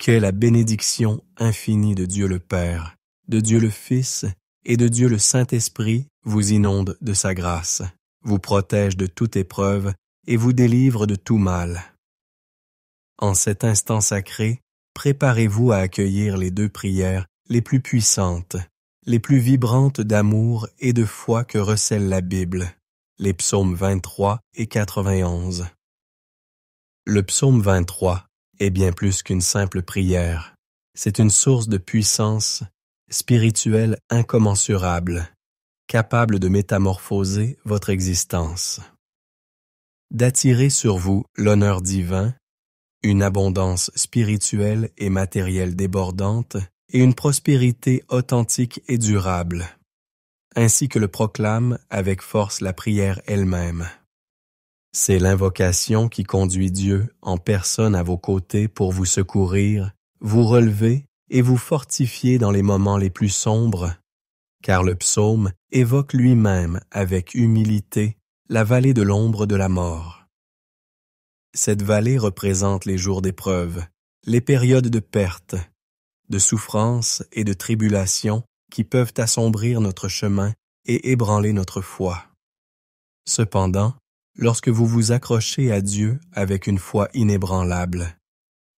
Que la bénédiction infinie de Dieu le Père, de Dieu le Fils et de Dieu le Saint-Esprit vous inonde de sa grâce, vous protège de toute épreuve et vous délivre de tout mal. En cet instant sacré, préparez-vous à accueillir les deux prières les plus puissantes, les plus vibrantes d'amour et de foi que recèle la Bible, les psaumes 23 et 91. Le psaume 23 est bien plus qu'une simple prière. C'est une source de puissance spirituelle incommensurable, capable de métamorphoser votre existence, d'attirer sur vous l'honneur divin, une abondance spirituelle et matérielle débordante et une prospérité authentique et durable, ainsi que le proclame avec force la prière elle-même. C'est l'invocation qui conduit Dieu en personne à vos côtés pour vous secourir, vous relever et vous fortifier dans les moments les plus sombres, car le psaume évoque lui-même avec humilité la vallée de l'ombre de la mort. Cette vallée représente les jours d'épreuve, les périodes de perte, de souffrance et de tribulation qui peuvent assombrir notre chemin et ébranler notre foi. Cependant, lorsque vous vous accrochez à Dieu avec une foi inébranlable,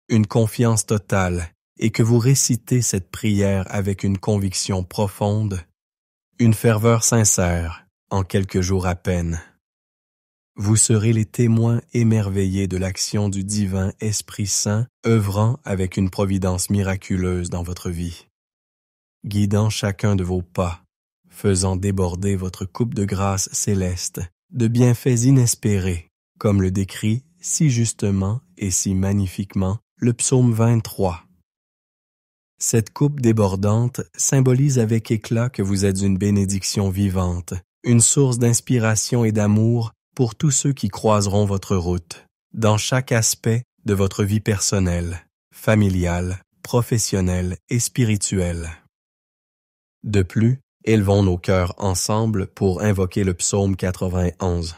une confiance totale, et que vous récitez cette prière avec une conviction profonde, une ferveur sincère, en quelques jours à peine, vous serez les témoins émerveillés de l'action du divin Esprit Saint œuvrant avec une providence miraculeuse dans votre vie, guidant chacun de vos pas, faisant déborder votre coupe de grâce céleste, de bienfaits inespérés, comme le décrit si justement et si magnifiquement le psaume 23. Cette coupe débordante symbolise avec éclat que vous êtes une bénédiction vivante, une source d'inspiration et d'amour pour tous ceux qui croiseront votre route, dans chaque aspect de votre vie personnelle, familiale, professionnelle et spirituelle. De plus, élevons nos cœurs ensemble pour invoquer le psaume 91.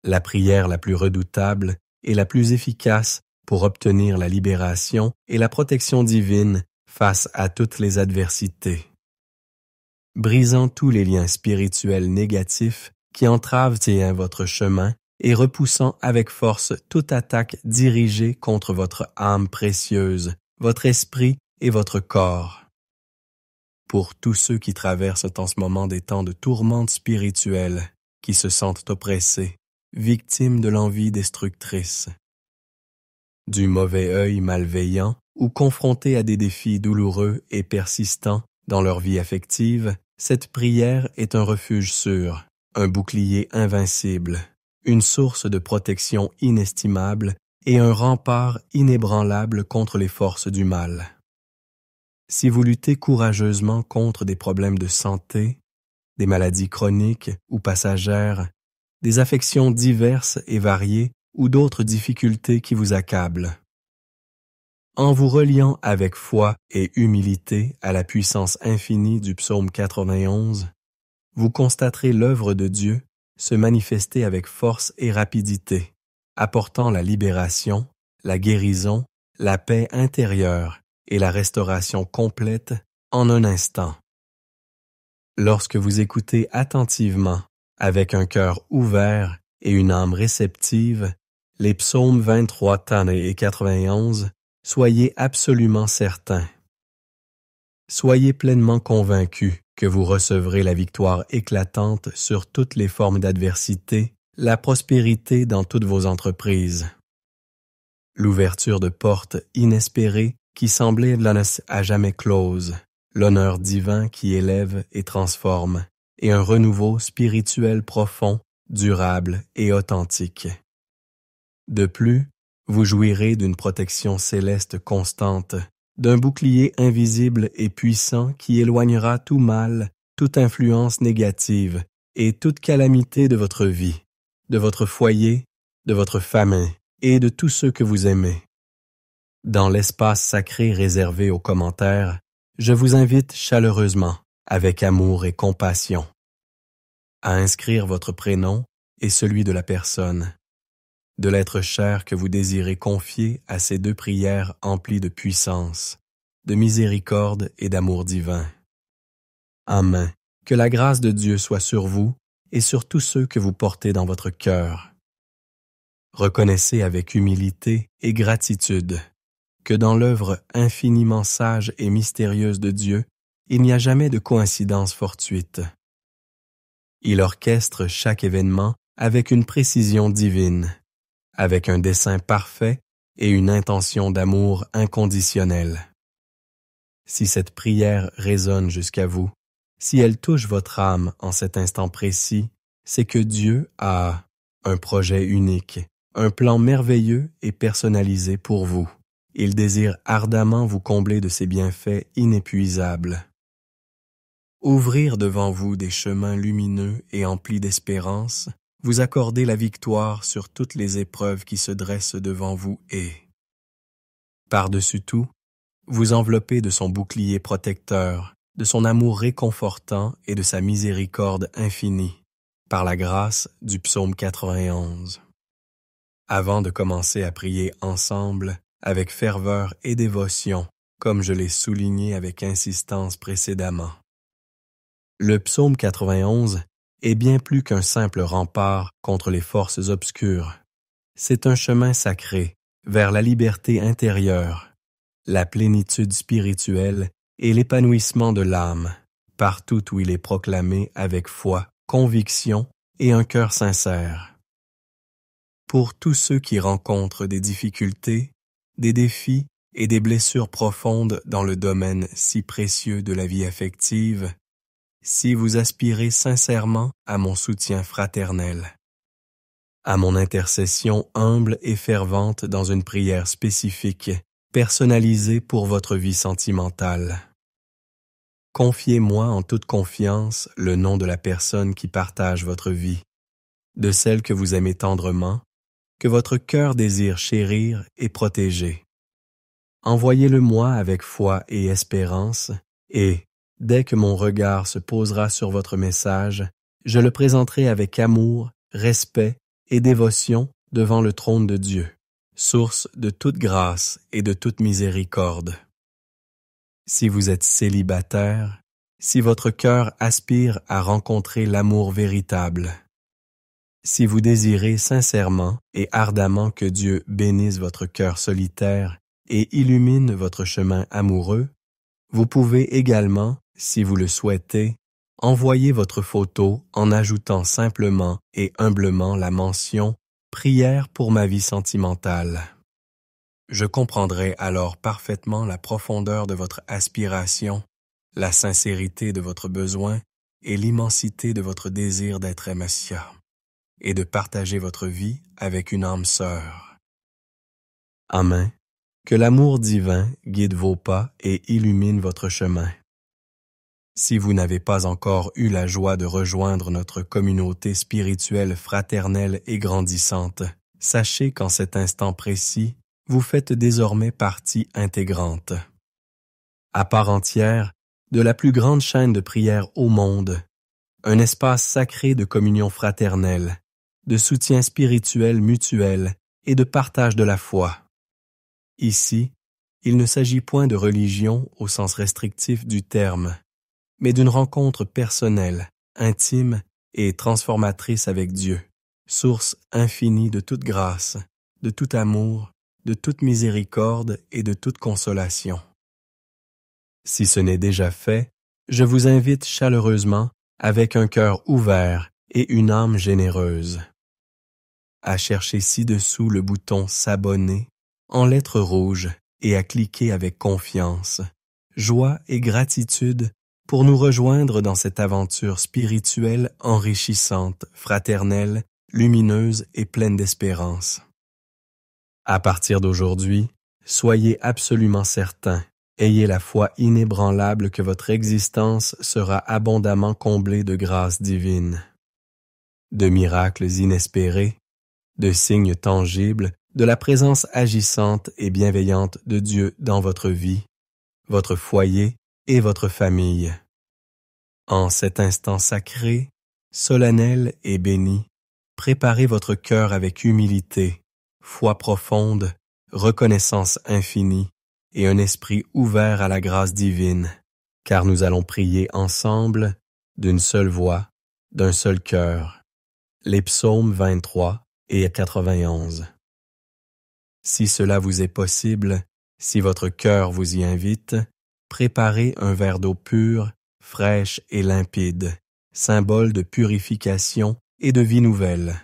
La prière la plus redoutable et la plus efficace pour obtenir la libération et la protection divine face à toutes les adversités. Brisant tous les liens spirituels négatifs qui entravent votre chemin et repoussant avec force toute attaque dirigée contre votre âme précieuse, votre esprit et votre corps. Pour tous ceux qui traversent en ce moment des temps de tourmente spirituelle, qui se sentent oppressés, victimes de l'envie destructrice, du mauvais œil malveillant ou confrontés à des défis douloureux et persistants dans leur vie affective, cette prière est un refuge sûr, un bouclier invincible, une source de protection inestimable et un rempart inébranlable contre les forces du mal. Si vous luttez courageusement contre des problèmes de santé, des maladies chroniques ou passagères, des affections diverses et variées ou d'autres difficultés qui vous accablent, en vous reliant avec foi et humilité à la puissance infinie du psaume 91, vous constaterez l'œuvre de Dieu se manifester avec force et rapidité, apportant la libération, la guérison, la paix intérieure et la restauration complète en un instant. Lorsque vous écoutez attentivement, avec un cœur ouvert et une âme réceptive, les psaumes 23 et 91, soyez absolument certains. Soyez pleinement convaincus que vous recevrez la victoire éclatante sur toutes les formes d'adversité, la prospérité dans toutes vos entreprises, l'ouverture de portes inespérées qui semblaient à jamais closes, l'honneur divin qui élève et transforme, et un renouveau spirituel profond, durable et authentique. De plus, vous jouirez d'une protection céleste constante, d'un bouclier invisible et puissant qui éloignera tout mal, toute influence négative et toute calamité de votre vie, de votre foyer, de votre famille et de tous ceux que vous aimez. Dans l'espace sacré réservé aux commentaires, je vous invite chaleureusement, avec amour et compassion, à inscrire votre prénom et celui de la personne, de l'être cher que vous désirez confier à ces deux prières emplies de puissance, de miséricorde et d'amour divin. Amen. Que la grâce de Dieu soit sur vous et sur tous ceux que vous portez dans votre cœur. Reconnaissez avec humilité et gratitude que dans l'œuvre infiniment sage et mystérieuse de Dieu, il n'y a jamais de coïncidence fortuite. Il orchestre chaque événement avec une précision divine, avec un dessein parfait et une intention d'amour inconditionnel. Si cette prière résonne jusqu'à vous, si elle touche votre âme en cet instant précis, c'est que Dieu a un projet unique, un plan merveilleux et personnalisé pour vous. Il désire ardemment vous combler de ses bienfaits inépuisables. Ouvrir devant vous des chemins lumineux et emplis d'espérance, vous accorder la victoire sur toutes les épreuves qui se dressent devant vous et, par-dessus tout, vous envelopper de son bouclier protecteur, de son amour réconfortant et de sa miséricorde infinie, par la grâce du psaume 91. Avant de commencer à prier ensemble, avec ferveur et dévotion, comme je l'ai souligné avec insistance précédemment. Le psaume 91 est bien plus qu'un simple rempart contre les forces obscures. C'est un chemin sacré vers la liberté intérieure, la plénitude spirituelle et l'épanouissement de l'âme, partout où il est proclamé avec foi, conviction et un cœur sincère. Pour tous ceux qui rencontrent des difficultés, des défis et des blessures profondes dans le domaine si précieux de la vie affective, si vous aspirez sincèrement à mon soutien fraternel, à mon intercession humble et fervente dans une prière spécifique, personnalisée pour votre vie sentimentale. Confiez-moi en toute confiance le nom de la personne qui partage votre vie, de celle que vous aimez tendrement, que votre cœur désire chérir et protéger. Envoyez-le-moi avec foi et espérance, et, dès que mon regard se posera sur votre message, je le présenterai avec amour, respect et dévotion devant le trône de Dieu, source de toute grâce et de toute miséricorde. Si vous êtes célibataire, si votre cœur aspire à rencontrer l'amour véritable, si vous désirez sincèrement et ardemment que Dieu bénisse votre cœur solitaire et illumine votre chemin amoureux, vous pouvez également, si vous le souhaitez, envoyer votre photo en ajoutant simplement et humblement la mention « Prière pour ma vie sentimentale ». Je comprendrai alors parfaitement la profondeur de votre aspiration, la sincérité de votre besoin et l'immensité de votre désir d'être Messia, et de partager votre vie avec une âme sœur. Amen. Que l'amour divin guide vos pas et illumine votre chemin. Si vous n'avez pas encore eu la joie de rejoindre notre communauté spirituelle fraternelle et grandissante, sachez qu'en cet instant précis, vous faites désormais partie intégrante, à part entière, de la plus grande chaîne de prière au monde, un espace sacré de communion fraternelle, de soutien spirituel mutuel et de partage de la foi. Ici, il ne s'agit point de religion au sens restrictif du terme, mais d'une rencontre personnelle, intime et transformatrice avec Dieu, source infinie de toute grâce, de tout amour, de toute miséricorde et de toute consolation. Si ce n'est déjà fait, je vous invite chaleureusement, avec un cœur ouvert et une âme généreuse, à chercher ci-dessous le bouton « S'abonner » en lettres rouges et à cliquer avec confiance, joie et gratitude pour nous rejoindre dans cette aventure spirituelle enrichissante, fraternelle, lumineuse et pleine d'espérance. À partir d'aujourd'hui, soyez absolument certains, ayez la foi inébranlable que votre existence sera abondamment comblée de grâces divines, de miracles inespérés, de signes tangibles de la présence agissante et bienveillante de Dieu dans votre vie, votre foyer et votre famille. En cet instant sacré, solennel et béni, préparez votre cœur avec humilité foi profonde, reconnaissance infinie et un esprit ouvert à la grâce divine, car nous allons prier ensemble, d'une seule voix, d'un seul cœur. Les psaumes 23 et 91. Si cela vous est possible, si votre cœur vous y invite, préparez un verre d'eau pure, fraîche et limpide, symbole de purification et de vie nouvelle.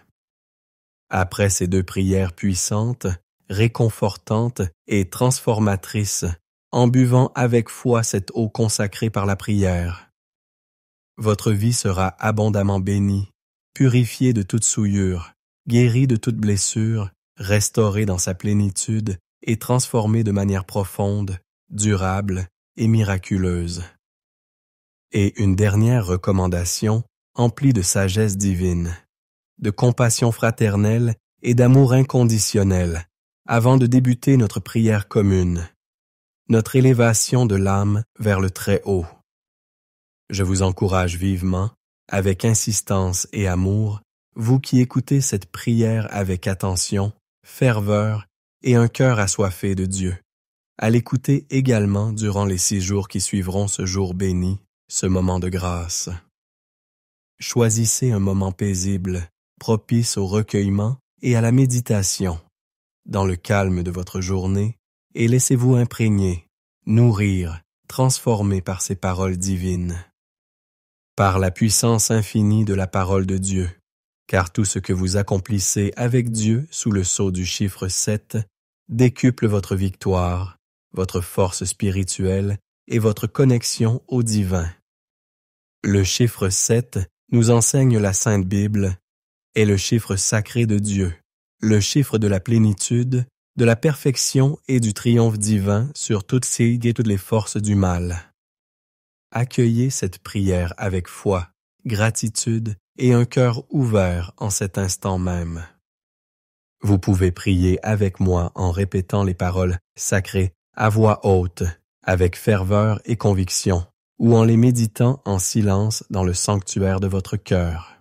Après ces deux prières puissantes, réconfortantes et transformatrices, en buvant avec foi cette eau consacrée par la prière, votre vie sera abondamment bénie, purifiée de toute souillure, guérie de toute blessure, restaurée dans sa plénitude et transformée de manière profonde, durable et miraculeuse. Et une dernière recommandation emplie de sagesse divine, de compassion fraternelle et d'amour inconditionnel, avant de débuter notre prière commune, notre élévation de l'âme vers le Très-Haut. Je vous encourage vivement, avec insistance et amour, vous qui écoutez cette prière avec attention, ferveur et un cœur assoiffé de Dieu, à l'écouter également durant les 6 jours qui suivront ce jour béni, ce moment de grâce. Choisissez un moment paisible, propice au recueillement et à la méditation, dans le calme de votre journée, et laissez-vous imprégner, nourrir, transformer par ces paroles divines. Par la puissance infinie de la parole de Dieu, car tout ce que vous accomplissez avec Dieu sous le sceau du chiffre 7 décuple votre victoire, votre force spirituelle et votre connexion au divin. Le chiffre 7, nous enseigne la Sainte Bible, est le chiffre sacré de Dieu, le chiffre de la plénitude, de la perfection et du triomphe divin sur toutes les forces du mal. Accueillez cette prière avec foi, gratitude et un cœur ouvert en cet instant même. Vous pouvez prier avec moi en répétant les paroles sacrées à voix haute, avec ferveur et conviction, ou en les méditant en silence dans le sanctuaire de votre cœur.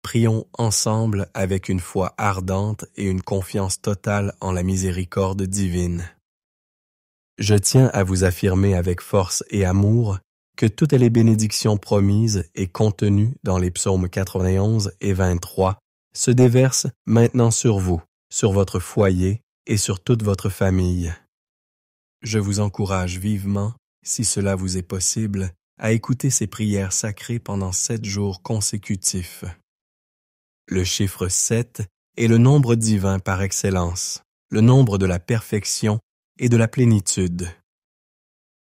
Prions ensemble avec une foi ardente et une confiance totale en la miséricorde divine. Je tiens à vous affirmer avec force et amour que toutes les bénédictions promises et contenues dans les psaumes 91 et 23 se déversent maintenant sur vous, sur votre foyer et sur toute votre famille. Je vous encourage vivement, si cela vous est possible, à écouter ces prières sacrées pendant 7 jours consécutifs. Le chiffre 7 est le nombre divin par excellence, le nombre de la perfection et de la plénitude.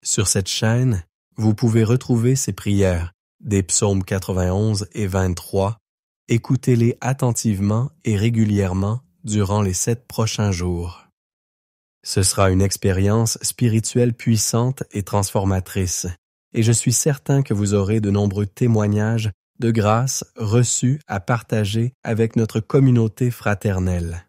Sur cette chaîne, vous pouvez retrouver ces prières des psaumes 91 et 23. Écoutez-les attentivement et régulièrement durant les 7 prochains jours. Ce sera une expérience spirituelle puissante et transformatrice, et je suis certain que vous aurez de nombreux témoignages de grâce reçus à partager avec notre communauté fraternelle.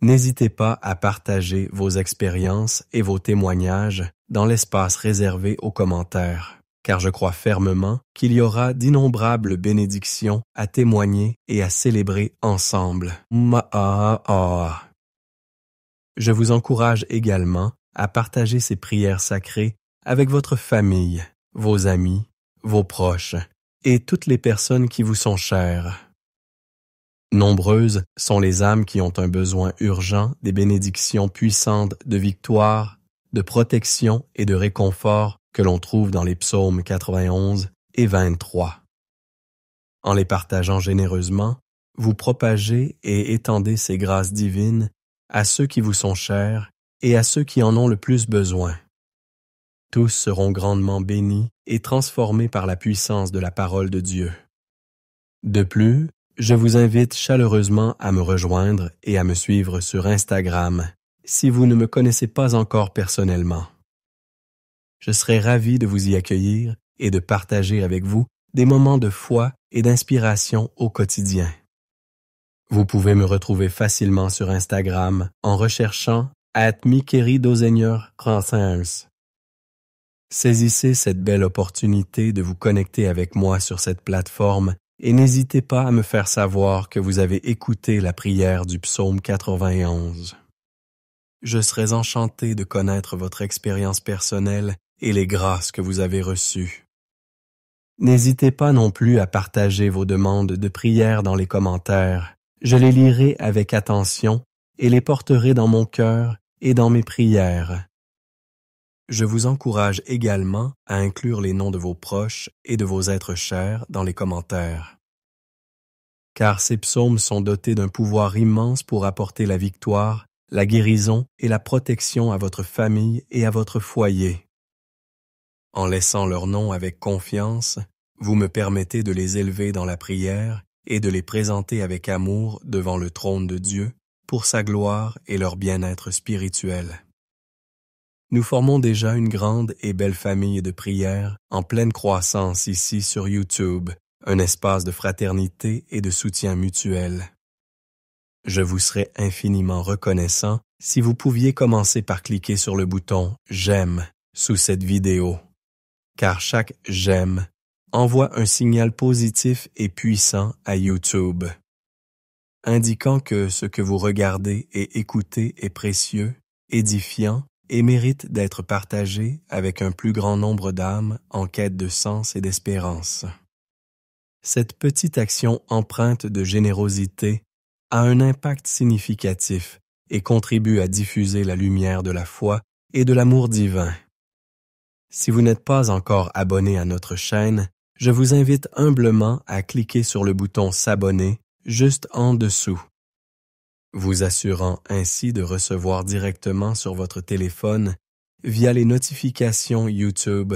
N'hésitez pas à partager vos expériences et vos témoignages dans l'espace réservé aux commentaires, car je crois fermement qu'il y aura d'innombrables bénédictions à témoigner et à célébrer ensemble. Je vous encourage également à partager ces prières sacrées avec votre famille, vos amis, vos proches et toutes les personnes qui vous sont chères. Nombreuses sont les âmes qui ont un besoin urgent des bénédictions puissantes de victoire, de protection et de réconfort que l'on trouve dans les psaumes 91 et 23. En les partageant généreusement, vous propagez et étendez ces grâces divines à ceux qui vous sont chers et à ceux qui en ont le plus besoin. Tous seront grandement bénis et transformés par la puissance de la parole de Dieu. De plus, je vous invite chaleureusement à me rejoindre et à me suivre sur Instagram si vous ne me connaissez pas encore personnellement. Je serai ravi de vous y accueillir et de partager avec vous des moments de foi et d'inspiration au quotidien. Vous pouvez me retrouver facilement sur Instagram en recherchant @miqueridosenhor35. Saisissez cette belle opportunité de vous connecter avec moi sur cette plateforme et n'hésitez pas à me faire savoir que vous avez écouté la prière du psaume 91. Je serais enchanté de connaître votre expérience personnelle et les grâces que vous avez reçues. N'hésitez pas non plus à partager vos demandes de prière dans les commentaires. Je les lirai avec attention et les porterai dans mon cœur et dans mes prières. Je vous encourage également à inclure les noms de vos proches et de vos êtres chers dans les commentaires. Car ces psaumes sont dotés d'un pouvoir immense pour apporter la victoire, la guérison et la protection à votre famille et à votre foyer. En laissant leurs noms avec confiance, vous me permettez de les élever dans la prière et de les présenter avec amour devant le trône de Dieu pour sa gloire et leur bien-être spirituel. Nous formons déjà une grande et belle famille de prières en pleine croissance ici sur YouTube, un espace de fraternité et de soutien mutuel. Je vous serais infiniment reconnaissant si vous pouviez commencer par cliquer sur le bouton « J'aime » sous cette vidéo, car chaque « J'aime » envoie un signal positif et puissant à YouTube, indiquant que ce que vous regardez et écoutez est précieux, édifiant et mérite d'être partagé avec un plus grand nombre d'âmes en quête de sens et d'espérance. Cette petite action empreinte de générosité a un impact significatif et contribue à diffuser la lumière de la foi et de l'amour divin. Si vous n'êtes pas encore abonné à notre chaîne, je vous invite humblement à cliquer sur le bouton « S'abonner » juste en dessous, vous assurant ainsi de recevoir directement sur votre téléphone, via les notifications YouTube,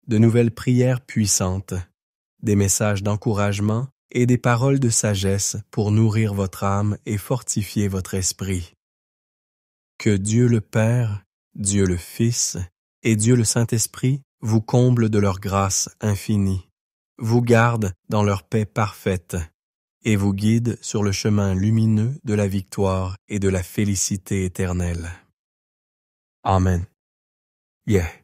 de nouvelles prières puissantes, des messages d'encouragement et des paroles de sagesse pour nourrir votre âme et fortifier votre esprit. Que Dieu le Père, Dieu le Fils et Dieu le Saint-Esprit vous comblent de leur grâce infinie, vous gardent dans leur paix parfaite et vous guident sur le chemin lumineux de la victoire et de la félicité éternelle. Amen. Yeah.